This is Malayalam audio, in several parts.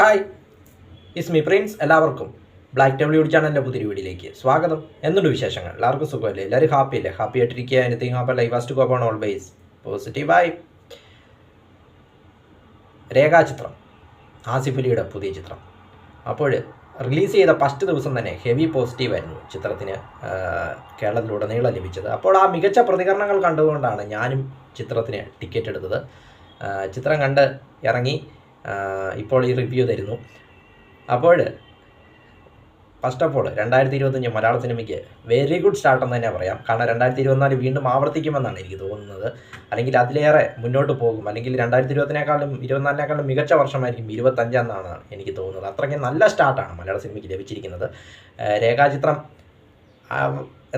Hi, is me Prince. എല്ലാവർക്കും ബ്ലാക്ക് ഡബ്ല്യൂ ചാനലിൻ്റെ പുതിയ വീഡിയോയിലേക്ക് സ്വാഗതം. എന്തുണ്ട് വിശേഷങ്ങൾ? എല്ലാവർക്കും സുഖമല്ലേ? എല്ലാവരും ഹാപ്പിയല്ലേ? ഹാപ്പി ആയിട്ടിരിക്കുക. Anything happy life has to go on always പോസിറ്റീവായി. രേഖാചിത്രം, ആസിഫ് അലിയുടെ പുതിയ ചിത്രം. അപ്പോൾ റിലീസ് ചെയ്ത ഫസ്റ്റ് ദിവസം തന്നെ ഹെവി പോസിറ്റീവായിരുന്നു ചിത്രത്തിന് കേരളത്തിലുടനീളം ലഭിച്ചത്. അപ്പോൾ ആ മികച്ച പ്രതികരണങ്ങൾ കണ്ടുകൊണ്ടാണ് ഞാനും ചിത്രത്തിന് ടിക്കറ്റ് എടുത്തത്. ചിത്രം കണ്ട് ഇറങ്ങി ഇപ്പോൾ ഈ റിവ്യൂ തരുന്നു. അപ്പോൾ ഫസ്റ്റ് ഓഫ് ഓൾ 2025 മലയാള സിനിമയ്ക്ക് വെരി ഗുഡ് സ്റ്റാർട്ടെന്ന് തന്നെ പറയാം. കാരണം 2024 വീണ്ടും ആവർത്തിക്കുമെന്നാണ് എനിക്ക് തോന്നുന്നത്. അല്ലെങ്കിൽ അതിലേറെ മുന്നോട്ട് പോകും. അല്ലെങ്കിൽ 2024 മികച്ച വർഷമായിരിക്കും 25 എന്നാണ് എനിക്ക് തോന്നുന്നത്. അത്രയ്ക്ക് നല്ല സ്റ്റാർട്ടാണ് മലയാള സിനിമയ്ക്ക് ലഭിച്ചിരിക്കുന്നത്. രേഖാചിത്രം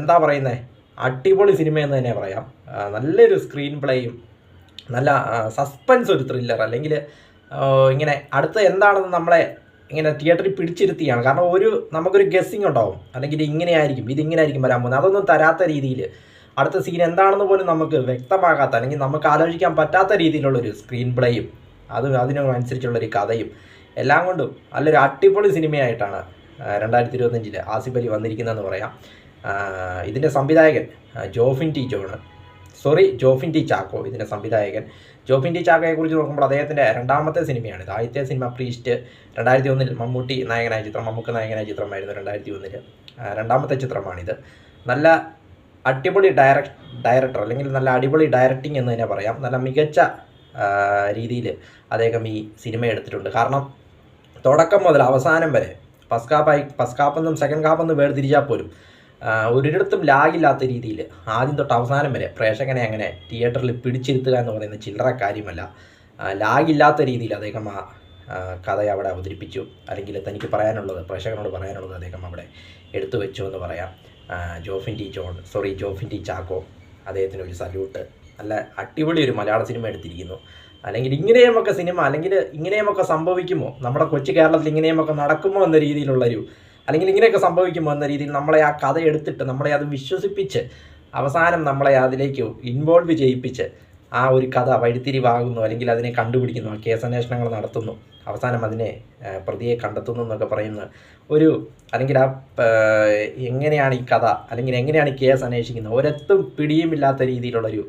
എന്താ പറയുന്നത്, അടിപൊളി സിനിമയെന്ന് തന്നെ പറയാം. നല്ലൊരു സ്ക്രീൻ പ്ലേയും നല്ല സസ്പെൻസ്, ഒരു ത്രില്ലർ, അല്ലെങ്കിൽ ഇങ്ങനെ അടുത്ത എന്താണെന്ന് നമ്മളെ ഇങ്ങനെ തിയേറ്ററിൽ പിടിച്ചിരുത്തിയാണ്. കാരണം നമുക്കൊരു ഗസ്സിങ് ഉണ്ടാവും, അല്ലെങ്കിൽ ഇതിങ്ങനെ ആയിരിക്കും വരാൻ പോകുന്നത്. അതൊന്നും തരാത്ത രീതിയിൽ അടുത്ത സീൻ എന്താണെന്ന് പോലും നമുക്ക് വ്യക്തമാകാത്ത, അല്ലെങ്കിൽ നമുക്ക് ആലോചിക്കാൻ പറ്റാത്ത രീതിയിലുള്ളൊരു സ്ക്രീൻ പ്ലേയും അതിനനുസരിച്ചുള്ളൊരു കഥയും എല്ലാം കൊണ്ടും നല്ലൊരു അടിപൊളി സിനിമയായിട്ടാണ് 2025 ആസിഫ് അലി വന്നിരിക്കുന്നതെന്ന് പറയാം. ഇതിൻ്റെ സംവിധായകൻ ജോഫിൻ ടി ചാക്കോ. ഇതിൻ്റെ സംവിധായകൻ ജോഫിൻ ടി ചാക്കോയെക്കുറിച്ച് നോക്കുമ്പോൾ അദ്ദേഹത്തിൻ്റെ രണ്ടാമത്തെ സിനിമയാണിത്. ആദ്യത്തെ സിനിമ പ്രീസ്റ്റ് 2001 മമ്മൂട്ടി നായകനായ ചിത്രം, മമ്മൂക്ക നായകനായ ചിത്രമായിരുന്നു 2001. രണ്ടാമത്തെ ചിത്രമാണിത്. നല്ല അടിപൊളി ഡയറക്ടർ, അല്ലെങ്കിൽ നല്ല അടിപൊളി ഡയറക്റ്റിംഗ് എന്ന് തന്നെ പറയാം. നല്ല മികച്ച രീതിയിൽ അദ്ദേഹം ഈ സിനിമ എടുത്തിട്ടുണ്ട്. കാരണം തുടക്കം മുതൽ അവസാനം വരെ ഫസ്റ്റ് ഹാപ്പെന്നും സെക്കൻഡ് ഹാപ്പെന്നും വേർതിരിച്ചാൽ പോലും ഒരിടത്തും ലാഗില്ലാത്ത രീതിയിൽ ആദ്യം തൊട്ട് അവസാനം വരെ പ്രേക്ഷകനെ അങ്ങനെ തിയേറ്ററിൽ പിടിച്ചിരുത്തുക എന്ന് പറയുന്ന ചില്ലറ കാര്യമല്ല. ലാഗില്ലാത്ത രീതിയിൽ അദ്ദേഹം ആ കഥയെ അവിടെ അവതരിപ്പിച്ചു. അല്ലെങ്കിൽ തനിക്ക് പ്രേക്ഷകനോട് പറയാനുള്ളത് അദ്ദേഹം അവിടെ എടുത്തു വെച്ചു എന്ന് പറയാം. ജോഫിൻ ടി ചാക്കോ, അദ്ദേഹത്തിന് ഒരു സല്യൂട്ട്. നല്ല അടിപൊളി ഒരു മലയാള സിനിമ എടുത്തിരിക്കുന്നു. അല്ലെങ്കിൽ ഇങ്ങനെയുമൊക്കെ സംഭവിക്കുമോ, നമ്മുടെ കൊച്ചു കേരളത്തിൽ ഇങ്ങനെയുമൊക്കെ നടക്കുമോ എന്ന രീതിയിലുള്ളൊരു, അല്ലെങ്കിൽ ഇങ്ങനെയൊക്കെ സംഭവിക്കുമോ എന്ന രീതിയിൽ നമ്മളെ ആ കഥ എടുത്തിട്ട് നമ്മളെ അത് വിശ്വസിപ്പിച്ച് അവസാനം നമ്മളെ അതിലേക്ക് ഇൻവോൾവ് ചെയ്യിപ്പിച്ച് ആ ഒരു കഥ വഴിത്തിരിവാകുന്നു, അല്ലെങ്കിൽ അതിനെ കണ്ടുപിടിക്കുന്നു, കേസന്വേഷണങ്ങൾ നടത്തുന്നു, അവസാനം അതിനെ പ്രതിയെ കണ്ടെത്തുന്നു എന്നൊക്കെ പറയുന്ന അല്ലെങ്കിൽ എങ്ങനെയാണ് ഈ കഥ, അല്ലെങ്കിൽ എങ്ങനെയാണ് ഈ കേസ് അന്വേഷിക്കുന്നത്, ഒരെത്തും പിടിയുമില്ലാത്ത രീതിയിലുള്ളൊരു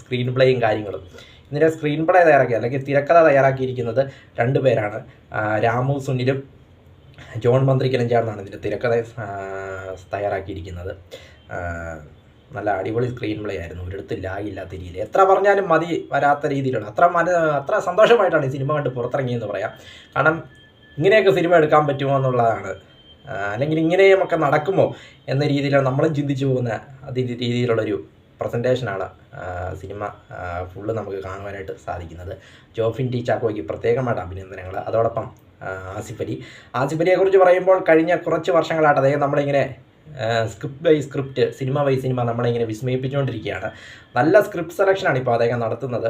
സ്ക്രീൻ പ്ലേയും കാര്യങ്ങളും. ഇതിൻ്റെ സ്ക്രീൻ പ്ലേ അല്ലെങ്കിൽ തിരക്കഥ തയ്യാറാക്കിയിരിക്കുന്നത് 2 പേരാണ്. രാമു സുനിലും ജോൺ മന്ത്രിക്കലും ചേർന്നാണ് ഇതിൻ്റെ തിരക്കഥ തയ്യാറാക്കിയിരിക്കുന്നത്. നല്ല അടിപൊളി സ്ക്രീൻ പ്ലേ ആയിരുന്നു. ഒരിടത്ത് ലാഗില്ലാത്ത രീതിയിൽ, എത്ര പറഞ്ഞാലും മതി വരാത്ത രീതിയിലുള്ള അത്ര സന്തോഷമായിട്ടാണ് ഈ സിനിമ കണ്ട് പുറത്തിറങ്ങിയെന്ന് പറയാം. കാരണം ഇങ്ങനെയൊക്കെ സിനിമ എടുക്കാൻ പറ്റുമോ എന്നുള്ളതാണ്, അല്ലെങ്കിൽ ഇങ്ങനെയുമൊക്കെ നടക്കുമോ എന്ന രീതിയിലാണ് നമ്മളും ചിന്തിച്ചു പോകുന്ന അതിൻ്റെ രീതിയിലുള്ളൊരു പ്രസൻറ്റേഷനാണ് സിനിമ ഫുള്ള് നമുക്ക് കാണുവാനായിട്ട് സാധിക്കുന്നത്. ജോഫിൻ ടി ചാക്കോയ്ക്ക് പ്രത്യേകമായിട്ട് അഭിനന്ദനങ്ങൾ. അതോടൊപ്പം ആസിഫ് അലിയെക്കുറിച്ച് പറയുമ്പോൾ കഴിഞ്ഞ കുറച്ച് വർഷങ്ങളായിട്ട് അദ്ദേഹം നമ്മളിങ്ങനെ സ്ക്രിപ്റ്റ് സിനിമ നമ്മളിങ്ങനെ വിസ്മയിപ്പിച്ചുകൊണ്ടിരിക്കുകയാണ്. നല്ല സ്ക്രിപ്റ്റ് സെലക്ഷനാണ് ഇപ്പോൾ അദ്ദേഹം നടത്തുന്നത്.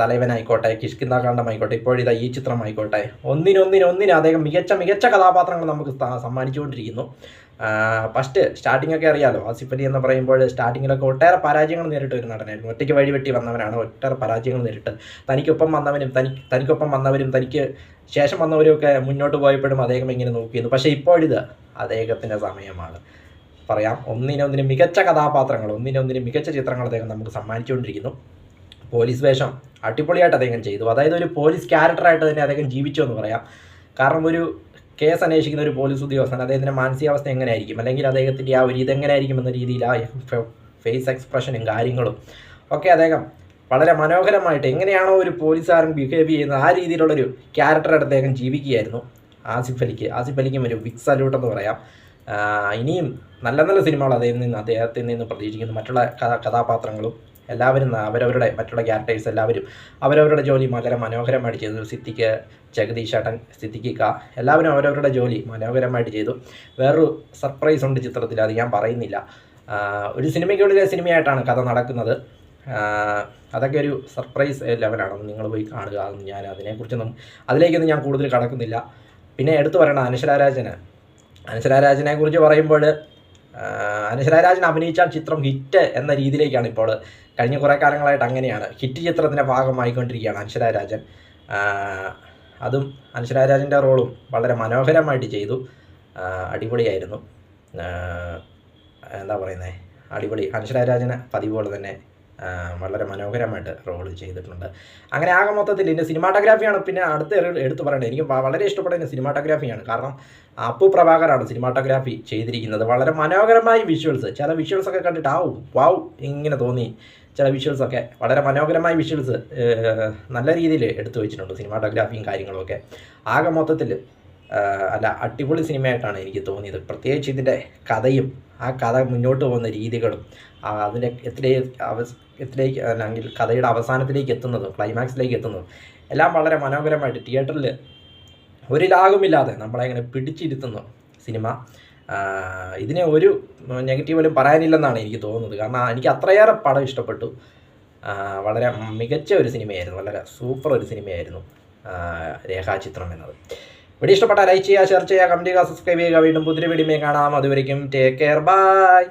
തലവനായിക്കോട്ടെ, കിഷ്കിന്ധാകാന്ഡമായിക്കോട്ടെ, ഇപ്പോഴിതാ ഈ ചിത്രമായിക്കോട്ടെ, ഒന്നിനൊന്നിന് അദ്ദേഹം മികച്ച കഥാപാത്രങ്ങൾ നമുക്ക് സമ്മാനിച്ചുകൊണ്ടിരിക്കുന്നു. ഫസ്റ്റ് സ്റ്റാർട്ടിങ്ങൊക്കെ അറിയാലോ, ആസിഫ് അലി എന്ന് പറയുമ്പോൾ സ്റ്റാർട്ടിങ്ങിലൊക്കെ ഒട്ടേറെ പരാജയങ്ങൾ നേരിട്ട് ഒരു നടനായിരുന്നു. ഒറ്റയ്ക്ക് വഴിവെട്ടി വന്നവനാണ്. ഒട്ടേറെ പരാജയങ്ങൾ നേരിട്ട് തനിക്കൊപ്പം വന്നവരും തനിക്ക് ശേഷം വന്നവരുമൊക്കെ മുന്നോട്ട് പോയപ്പോഴും അദ്ദേഹം ഇങ്ങനെ നോക്കിയിരുന്നു. പക്ഷേ ഇപ്പോഴിത് അദ്ദേഹത്തിൻ്റെ സമയമാണ് പറയാം. ഒന്നിനൊന്നിന് മികച്ച കഥാപാത്രങ്ങൾ, മികച്ച ചിത്രങ്ങൾ അദ്ദേഹം നമുക്ക് സമ്മാനിച്ചുകൊണ്ടിരിക്കുന്നു. പോലീസ് വേഷം അടിപൊളിയായിട്ട് അദ്ദേഹം ചെയ്തു. അതായത് ഒരു പോലീസ് ക്യാരക്ടറായിട്ട് തന്നെ അദ്ദേഹം ജീവിച്ചു എന്ന് പറയാം. കാരണം ഒരു കേസ് അന്വേഷിക്കുന്ന ഒരു പോലീസ് ഉദ്യോഗസ്ഥൻ, അദ്ദേഹത്തിൻ്റെ മാനസികാവസ്ഥ എങ്ങനെയായിരിക്കും, അല്ലെങ്കിൽ അദ്ദേഹത്തിൻ്റെ ആ ഒരു ഇതെങ്ങനെയായിരിക്കും എന്ന രീതിയിൽ ആ ഫേസ് എക്സ്പ്രഷനും കാര്യങ്ങളും ഒക്കെ അദ്ദേഹം വളരെ മനോഹരമായിട്ട്, എങ്ങനെയാണോ ഒരു പോലീസുകാരൻ ബിഹേവ് ചെയ്യുന്നത് ആ രീതിയിലുള്ളൊരു ക്യാരക്ടറായിട്ട് അദ്ദേഹം ജീവിക്കുകയായിരുന്നു. ആസിഫ് അലിക്കും ഒരു ബിഗ് സല്യൂട്ട് എന്ന് പറയാം. ഇനിയും നല്ല സിനിമകൾ അദ്ദേഹത്തിൽ നിന്ന് പ്രതീക്ഷിക്കുന്നു. മറ്റുള്ള കഥാപാത്രങ്ങളും എല്ലാവരും മറ്റുള്ള ക്യാരക്ടേഴ്സ് എല്ലാവരും അവരവരുടെ ജോലി വളരെ മനോഹരമായിട്ട് ചെയ്തു. സിദ്ദിഖ്, ജഗദീഷ് ഏട്ടൻ, സിദ്ദിഖിക്ക, എല്ലാവരും അവരവരുടെ ജോലി മനോഹരമായിട്ട് ചെയ്തു. വേറൊരു സർപ്രൈസ് ഉണ്ട് ചിത്രത്തിൽ, അത് ഞാൻ പറയുന്നില്ല. ഒരു സിനിമയ്ക്കുള്ളിലെ സിനിമയായിട്ടാണ് കഥ നടക്കുന്നത്. അതൊക്കെ ഒരു സർപ്രൈസ് ലെവലാണ്. നിങ്ങൾ പോയി കാണുക. ഞാൻ അതിലേക്കൊന്നും ഞാൻ കൂടുതൽ കടക്കുന്നില്ല. പിന്നെ എടുത്തു പറയണം അനശ്വര കുറിച്ച് പറയുമ്പോൾ, അനശ്വര രാജൻ അഭിനയിച്ച ചിത്രം ഹിറ്റ് എന്ന രീതിയിലേക്കാണ് ഇപ്പോൾ കഴിഞ്ഞ കുറേ കാലങ്ങളായിട്ട് അങ്ങനെയാണ്. ഹിറ്റ് ചിത്രത്തിൻ്റെ ഭാഗമായിക്കൊണ്ടിരിക്കുകയാണ് അനശ്വര രാജൻ. അതും അനശ്വരാജൻ്റെ റോളും വളരെ മനോഹരമായിട്ട് ചെയ്തു. അടിപൊളിയായിരുന്നു. എന്താ പറയുന്നത്, അടിപൊളി. അനശ്വരാജന് പതിവ് പോലെ തന്നെ വളരെ മനോഹരമായിട്ട് റോൾ ചെയ്തിട്ടുണ്ട്. അങ്ങനെ ആകെ മൊത്തത്തിൽ ഇതിൻ്റെ സിനിമാറ്റോഗ്രാഫിയാണ് പിന്നെ എടുത്ത് പറയേണ്ടത്. എനിക്ക് വളരെ ഇഷ്ടപ്പെടുന്ന സിനിമാറ്റോഗ്രാഫിയാണ്. കാരണം അപ്പു പ്രഭാകറാണ് സിനിമാറ്റോഗ്രാഫി ചെയ്തിരിക്കുന്നത്. വളരെ മനോഹരമായി വിഷ്വൽസ്, ചില വിഷ്വൽസൊക്കെ കണ്ടിട്ട് വാവ് ഇങ്ങനെ തോന്നി. ചില വിഷ്വൽസൊക്കെ വളരെ മനോഹരമായ വിഷ്വൽസ് നല്ല രീതിയിൽ എടുത്തു വെച്ചിട്ടുണ്ട്, സിനിമാറ്റോഗ്രാഫിയും കാര്യങ്ങളുമൊക്കെ. ആകെ മൊത്തത്തിൽ അടിപൊളി സിനിമയായിട്ടാണ് എനിക്ക് തോന്നിയത്. പ്രത്യേകിച്ച് ഇതിൻ്റെ കഥയും ആ കഥ മുന്നോട്ട് പോകുന്ന രീതികളും അതിൻ്റെ എത്തിലേക്ക് അല്ലെങ്കിൽ കഥയുടെ അവസാനത്തിലേക്ക് എത്തുന്നതും ക്ലൈമാക്സിലേക്ക് എത്തുന്നതും എല്ലാം വളരെ മനോഹരമായിട്ട് തിയേറ്ററിൽ ഒരു ലാഗുമില്ലാതെ നമ്മളെ ഇങ്ങനെ പിടിച്ചിരുത്തുന്നു സിനിമ. ഇതിനെ ഒരു നെഗറ്റീവ് പോലും പറയാനില്ലെന്നാണ് എനിക്ക് തോന്നുന്നത്. കാരണം എനിക്ക് അത്രയേറെ പടം ഇഷ്ടപ്പെട്ടു. വളരെ മികച്ച ഒരു സിനിമയായിരുന്നു, വളരെ സൂപ്പർ ഒരു സിനിമയായിരുന്നു രേഖാചിത്രം എന്നത്. വീഡിയോ ഇഷ്ടപ്പെട്ടാൽ ലൈക്ക് ചെയ്യുക, ഷെയർ ചെയ്യുക, കമൻറ്റ് ചെയ്യുക, സബ്സ്ക്രൈബ് ചെയ്യുക. വീണ്ടും പുതിയ വീഡിയോയിൽ കാണാം. അതുവരേക്കും ടേക്ക് കെയർ, ബൈ.